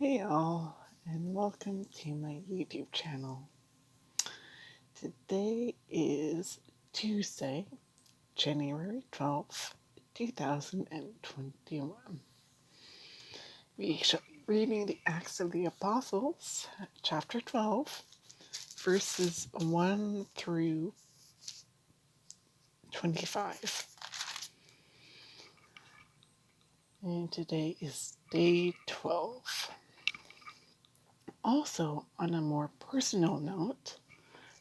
Hey all, and welcome to my YouTube channel. Today is Tuesday, January 12th, 2021. We shall be reading the Acts of the Apostles, chapter 12, verses 1 through 25. And today is day 12. Also, on a more personal note,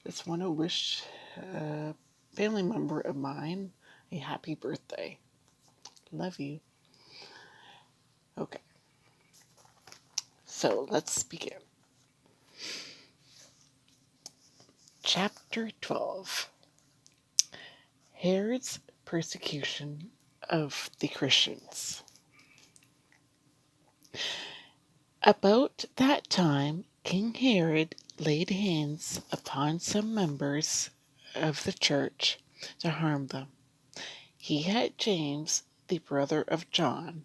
just want to wish a family member of mine a happy birthday. Love you. Okay, so let's begin. Chapter 12. Herod's persecution of the Christians. About that time, King Herod laid hands upon some members of the church to harm them. He had James, the brother of John,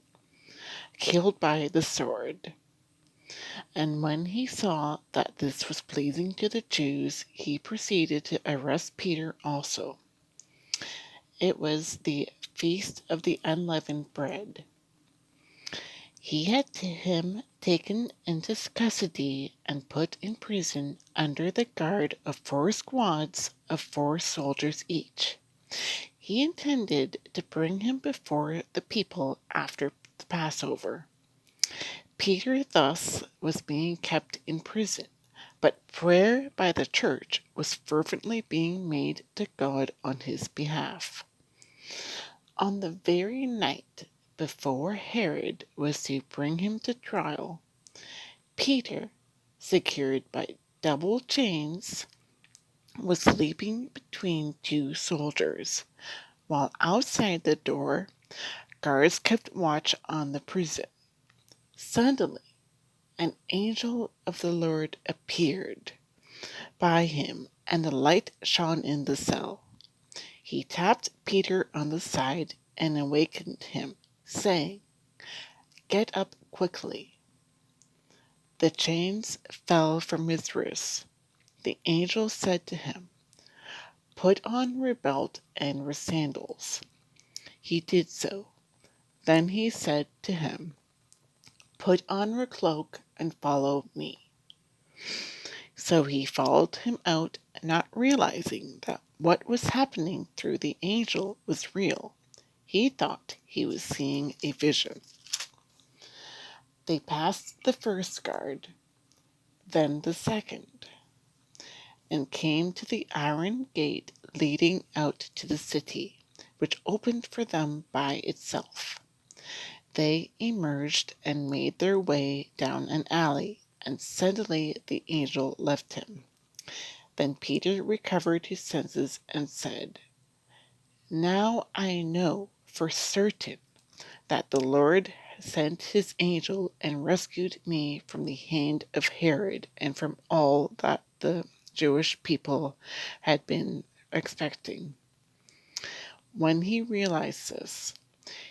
killed by the sword. And when he saw that this was pleasing to the Jews, he proceeded to arrest Peter also. It was the feast of the unleavened bread. He had him taken into custody and put in prison under the guard of 4 squads of 4 soldiers each. He intended to bring him before the people after the Passover. Peter thus was being kept in prison, but prayer by the church was fervently being made to God on his behalf. On the very night before Herod was to bring him to trial, Peter, secured by double chains, was sleeping between 2 soldiers, while outside the door, guards kept watch on the prison. Suddenly, an angel of the Lord appeared by him, and a light shone in the cell. He tapped Peter on the side and awakened him, saying, "Get up quickly." The chains fell from his wrists. The angel said to him, "Put on your belt and your sandals." He did so. Then he said to him, "Put on your cloak and follow me." So he followed him out, not realizing that what was happening through the angel was real. He thought he was seeing a vision. They passed the first guard, then the second, and came to the iron gate leading out to the city, which opened for them by itself. They emerged and made their way down an alley, and suddenly the angel left him. Then Peter recovered his senses and said, "Now I know for certain that the Lord sent his angel and rescued me from the hand of Herod and from all that the Jewish people had been expecting." When he realized this,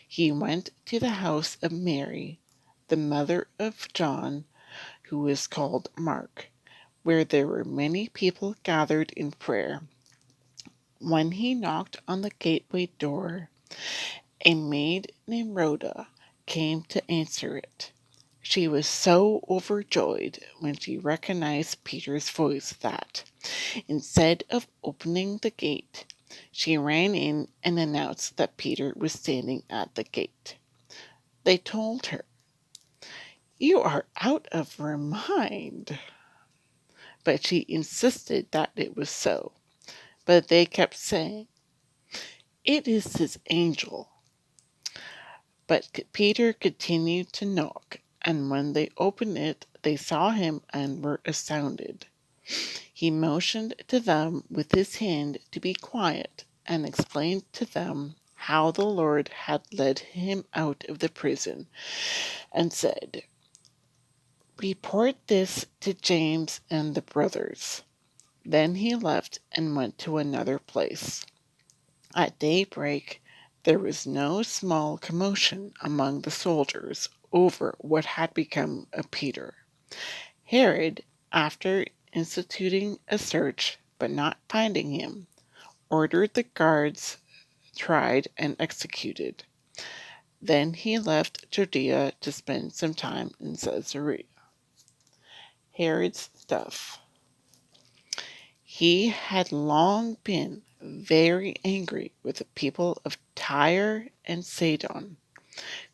he went to the house of Mary, the mother of John, who was called Mark, where there were many people gathered in prayer. When he knocked on the gateway door, a maid named Rhoda came to answer it. She was so overjoyed when she recognized Peter's voice that, instead of opening the gate, she ran in and announced that Peter was standing at the gate. They told her, "You are out of your mind." But she insisted that it was so. But they kept saying, "It is his angel." But Peter continued to knock, and when they opened it, they saw him and were astounded. He motioned to them with his hand to be quiet and explained to them how the Lord had led him out of the prison, and said, "Report this to James and the brothers." Then he left and went to another place. At daybreak there was no small commotion among the soldiers over what had become of Peter. Herod, after instituting a search but not finding him, ordered the guards tried and executed. Then he left Judea to spend some time in Caesarea. Herod's stuff. He had long been very angry with the people of Tyre and Sidon,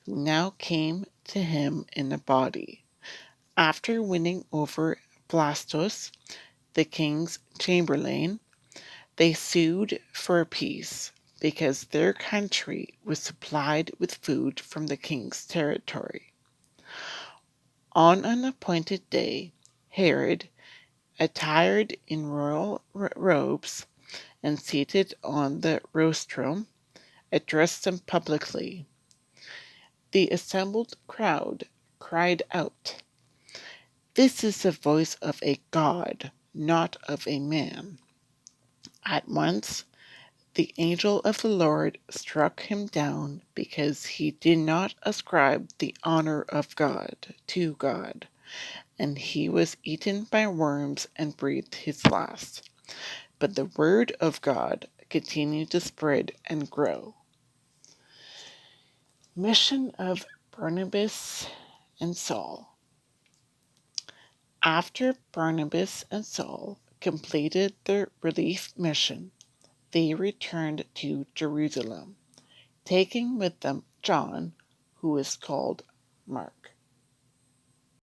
who now came to him in a body. After winning over Blastus, the king's chamberlain, they sued for peace because their country was supplied with food from the king's territory. On an appointed day, Herod, attired in royal robes and seated on the rostrum, addressed them publicly. The assembled crowd cried out, "This is the voice of a god, not of a man." At once the angel of the Lord struck him down because he did not ascribe the honor of God to God, and he was eaten by worms and breathed his last. But the word of God continued to spread and grow. Mission of Barnabas and Saul. After Barnabas and Saul completed their relief mission, they returned to Jerusalem, taking with them John, who is called Mark.